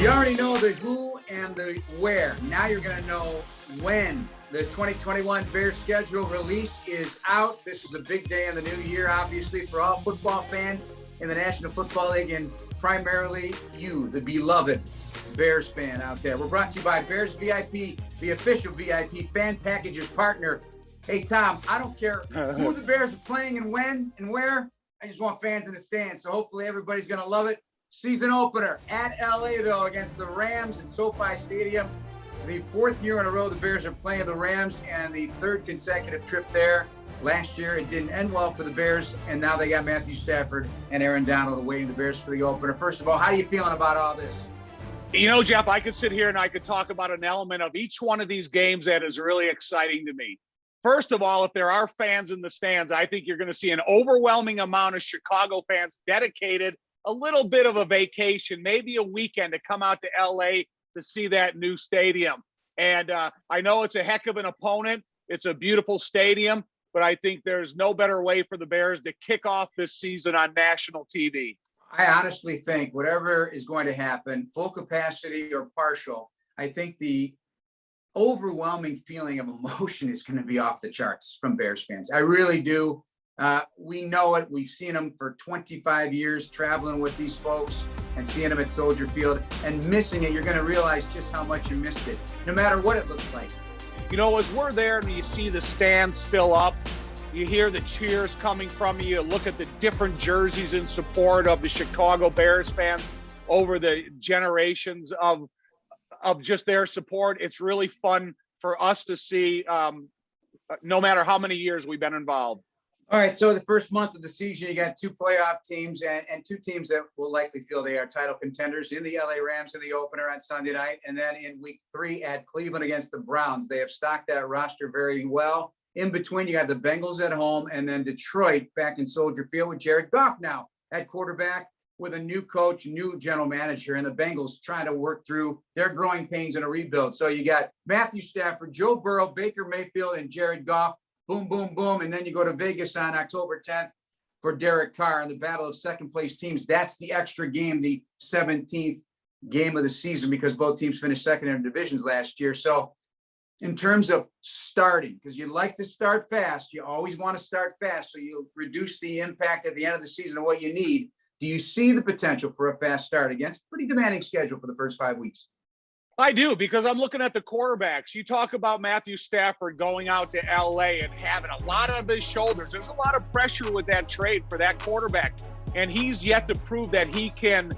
You already know the who and the where. Now you're going to know when. The 2021 Bears schedule release is out. This is a big day in the new year, obviously, for all football fans in the National Football League, and primarily you, the beloved Bears fan out there. We're brought to you by Bears VIP, the official VIP fan packages partner. Hey, Tom, I don't care who the Bears are playing and when and where. I just want fans in the stands, so hopefully everybody's going to love it. Season opener at LA, though, against the Rams in SoFi Stadium. The fourth year in a row the Bears are playing the Rams, and the third consecutive trip there. Last year it didn't end well for the Bears, and now they got Matthew Stafford and Aaron Donald awaiting the Bears for the opener. First of all, how are you feeling about all this? You know, Jeff, I could sit here and I could talk about an element of each one of these games that is really exciting to me. First of all, if there are fans in the stands, I think you're going to see an overwhelming amount of Chicago fans dedicated a little bit of a vacation, maybe a weekend to come out to LA to see that new stadium. And I know it's a heck of an opponent. It's a beautiful stadium, but I think there's no better way for the Bears to kick off this season on national TV. I honestly think whatever is going to happen, full capacity or partial, I think the overwhelming feeling of emotion is going to be off the charts from Bears fans. I really do. We know it. We've seen them for 25 years traveling with these folks and seeing them at Soldier Field, and missing it. You're going to realize just how much you missed it, no matter what it looks like. You know, as we're there and you see the stands fill up, you hear the cheers coming from you, look at the different jerseys in support of the Chicago Bears fans over the generations of just their support. It's really fun for us to see, no matter how many years we've been involved. All right, so the first month of the season, you got two playoff teams and two teams that will likely feel they are title contenders in the LA Rams in the opener on Sunday night, and then in week 3 at Cleveland against the Browns. They have stocked that roster very well. In between, you got the Bengals at home, and then Detroit back in Soldier Field with Jared Goff now at quarterback, with a new coach, new general manager, and the Bengals trying to work through their growing pains in a rebuild. So you got Matthew Stafford, Joe Burrow, Baker Mayfield, and Jared Goff. Boom, boom, boom. And then you go to Vegas on October 10th for Derek Carr in the battle of second place teams. That's the extra game, the 17th game of the season, because both teams finished second in divisions last year. So in terms of starting, because you like to start fast, you always want to start fast, so you'll reduce the impact at the end of the season of what you need. Do you see the potential for a fast start against a pretty demanding schedule for the first 5 weeks? I do, because I'm looking at the quarterbacks. You talk about Matthew Stafford going out to LA and having a lot on his shoulders. There's a lot of pressure with that trade for that quarterback. And he's yet to prove that he can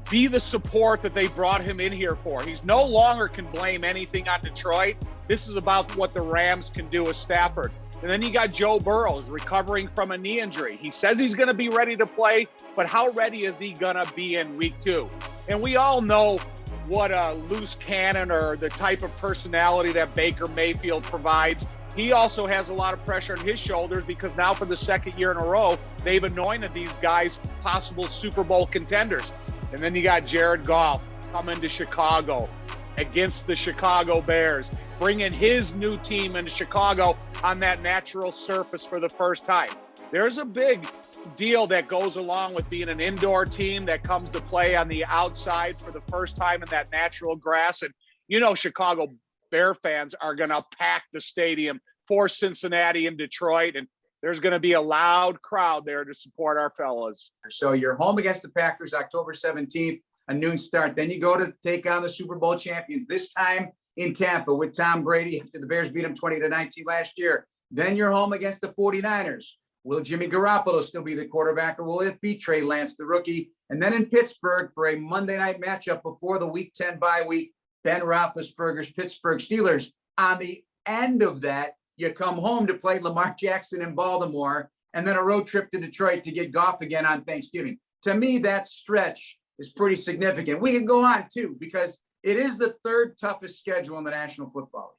be the support that they brought him in here for. He's no longer can blame anything on Detroit. This is about what the Rams can do with Stafford. And then you got Joe Burrow recovering from a knee injury. He says he's going to be ready to play, but how ready is he going to be in week 2? And we all know what a loose cannon or the type of personality that Baker Mayfield provides. He also has a lot of pressure on his shoulders, because now for the second year in a row, they've anointed these guys possible Super Bowl contenders. And then you got Jared Goff coming to Chicago against the Chicago Bears, bringing his new team into Chicago on that natural surface for the first time. There's a big deal that goes along with being an indoor team that comes to play on the outside for the first time in that natural grass. And, you know, Chicago Bear fans are going to pack the stadium for Cincinnati and Detroit, and there's going to be a loud crowd there to support our fellas. So you're home against the Packers October 17th, a noon start. Then you go to take on the Super Bowl champions, this time in Tampa with Tom Brady after the Bears beat him 20-19 last year. Then you're home against the 49ers. Will Jimmy Garoppolo still be the quarterback, or will it be Trey Lance, the rookie? And then in Pittsburgh for a Monday night matchup before the Week 10 bye week, Ben Roethlisberger's Pittsburgh Steelers. On the end of that, you come home to play Lamar Jackson in Baltimore, and then a road trip to Detroit to get Goff again on Thanksgiving. To me, that stretch is pretty significant. We can go on, too, because it is the third toughest schedule in the National Football League.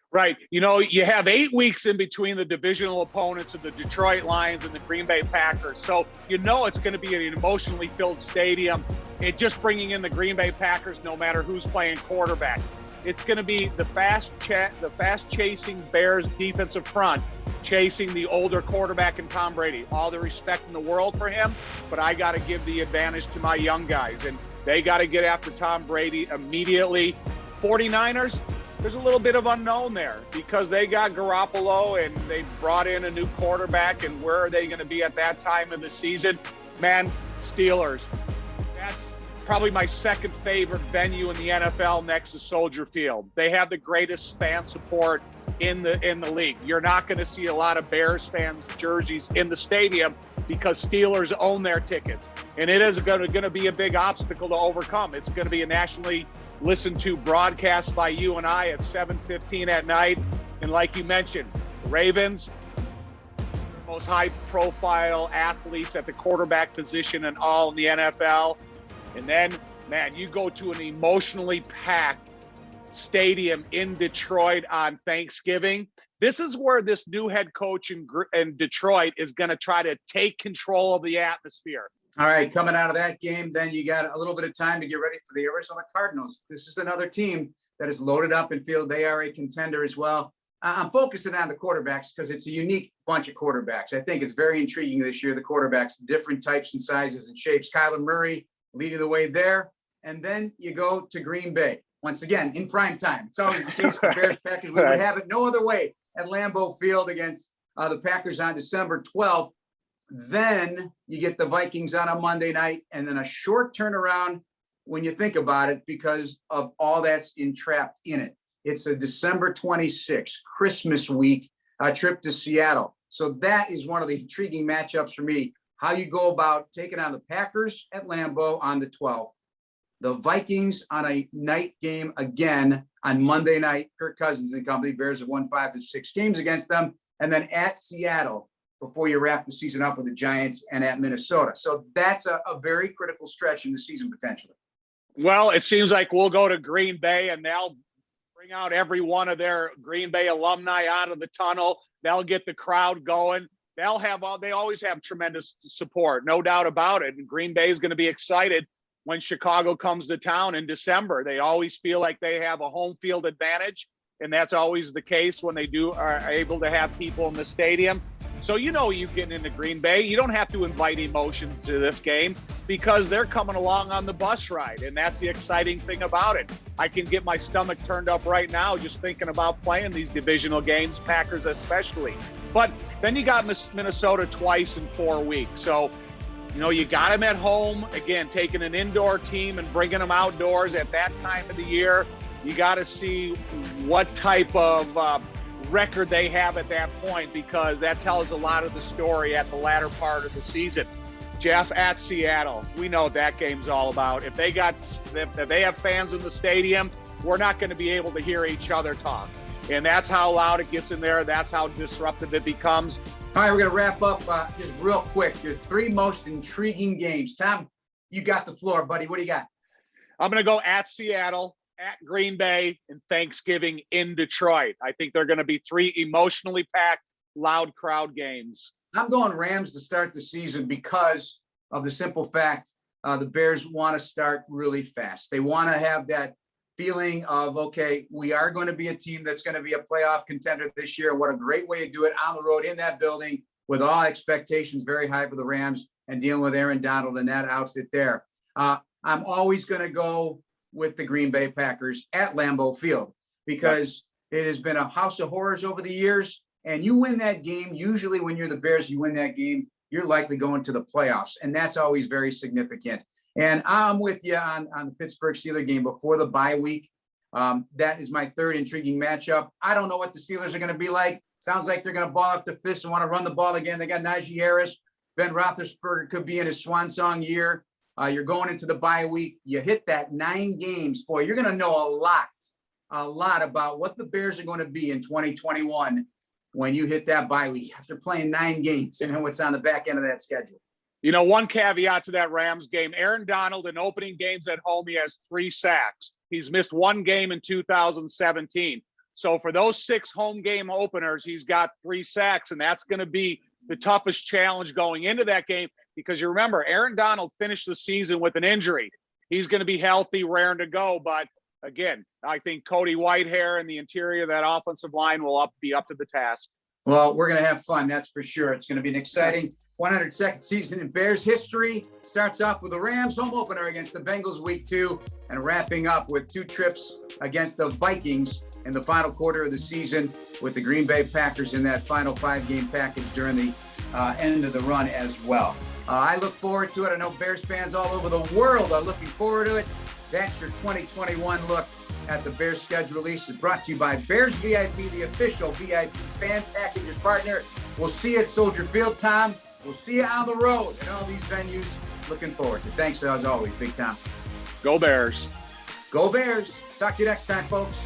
Right. You know, you have 8 weeks in between the divisional opponents of the Detroit Lions and the Green Bay Packers. So, you know, it's going to be an emotionally filled stadium. It just bringing in the Green Bay Packers, no matter who's playing quarterback. It's going to be the fast chasing Bears defensive front, chasing the older quarterback in Tom Brady. All the respect in the world for him, but I got to give the advantage to my young guys. And They got to get after Tom Brady immediately. 49ers, there's a little bit of unknown there because they got Garoppolo and they brought in a new quarterback, and where are they going to be at that time of the season? Man, Steelers, that's probably my second favorite venue in the NFL next to Soldier Field. They have the greatest fan support in the league. You're not going to see a lot of Bears fans jerseys in the stadium because Steelers own their tickets. And it is going to be a big obstacle to overcome. It's going to be a nationally listened to broadcast by you and I at 7:15 at night. And like you mentioned, the Ravens, most high-profile athletes at the quarterback position and all in the NFL. And then, man, you go to an emotionally packed stadium in Detroit on Thanksgiving. This is where this new head coach in Detroit is going to try to take control of the atmosphere. All right, coming out of that game, then you got a little bit of time to get ready for the Arizona Cardinals. This is another team that is loaded up and feel they are a contender as well. I'm focusing on the quarterbacks because it's a unique bunch of quarterbacks. I think it's very intriguing this year, the quarterbacks, different types and sizes and shapes. Kyler Murray leading the way there. And then you go to Green Bay. Once again, in prime time. It's always the case for Bears Packers. We would have it no other way at Lambeau Field against the Packers on December 12th. Then you get the Vikings on a Monday night, and then a short turnaround when you think about it because of all that's entrapped in it. It's a December 26th, Christmas week, trip to Seattle. So that is one of the intriguing matchups for me, how you go about taking on the Packers at Lambeau on the 12th. The Vikings on a night game again on Monday night. Kirk Cousins and company. Bears have won 5 of 6 games against them. And then at Seattle before you wrap the season up with the Giants and at Minnesota. So that's a very critical stretch in the season potentially. Well, it seems like we'll go to Green Bay and they'll bring out every one of their Green Bay alumni out of the tunnel. They'll get the crowd going. They always have tremendous support, no doubt about it. And Green Bay is going to be excited when Chicago comes to town in December. They always feel like they have a home field advantage, and that's always the case when they are able to have people in the stadium. So you getting into Green Bay, you don't have to invite emotions to this game because they're coming along on the bus ride, and that's the exciting thing about it. I can get my stomach turned up right now just thinking about playing these divisional games, Packers especially. But then you got Minnesota twice in 4 weeks. So you got them at home. Again, taking an indoor team and bringing them outdoors at that time of the year. You got to see what type of record they have at that point because that tells a lot of the story at the latter part of the season. Jeff, at Seattle, we know what that game's all about. If they have fans in the stadium, we're not going to be able to hear each other talk. And that's how loud it gets in there. That's how disruptive it becomes. All right, we're going to wrap up just real quick. Your 3 most intriguing games. Tom, you got the floor, buddy. What do you got? I'm going to go at Seattle, at Green Bay, and Thanksgiving in Detroit. I think they're going to be 3 emotionally packed, loud crowd games. I'm going Rams to start the season because of the simple fact the Bears want to start really fast. They want to have that feeling of, okay, we are going to be a team that's going to be a playoff contender this year. What a great way to do it on the road in that building with all expectations very high for the Rams and dealing with Aaron Donald and that outfit there. I'm always going to go with the Green Bay Packers at Lambeau Field because it has been a house of horrors over the years. And you win that game, usually when you're the Bears, you win that game, you're likely going to the playoffs. And that's always very significant. And I'm with you on the Pittsburgh Steelers game before the bye week. That is my 3rd intriguing matchup. I don't know what the Steelers are going to be like. Sounds like they're going to ball up the fist and want to run the ball again. They got Najee Harris. Ben Roethlisberger could be in his swan song year. You're going into the bye week. You hit that 9 games. Boy, you're going to know a lot about what the Bears are going to be in 2021 when you hit that bye week after playing 9 games and what's on the back end of that schedule. One caveat to that Rams game, Aaron Donald in opening games at home, he has 3 sacks. He's missed 1 game in 2017. So for those 6 home game openers, he's got 3 sacks, and that's going to be the toughest challenge going into that game because you remember, Aaron Donald finished the season with an injury. He's going to be healthy, raring to go. But again, I think Cody Whitehair and the interior of that offensive line will be up to the task. Well, we're going to have fun, that's for sure. It's going to be an exciting 102nd season in Bears history. Starts off with the Rams home opener against the Bengals week 2, and wrapping up with 2 trips against the Vikings in the final quarter of the season, with the Green Bay Packers in that final 5-game package during the end of the run as well. I look forward to it. I know Bears fans all over the world are looking forward to it. That's your 2021 look at the Bears schedule release. Is brought to you by Bears VIP, the official VIP fan packages partner. We'll see you at Soldier Field, Tom. We'll see you on the road at all these venues. Looking forward to it. Thanks as always, Big Tom. Go Bears. Go Bears. Talk to you next time, folks.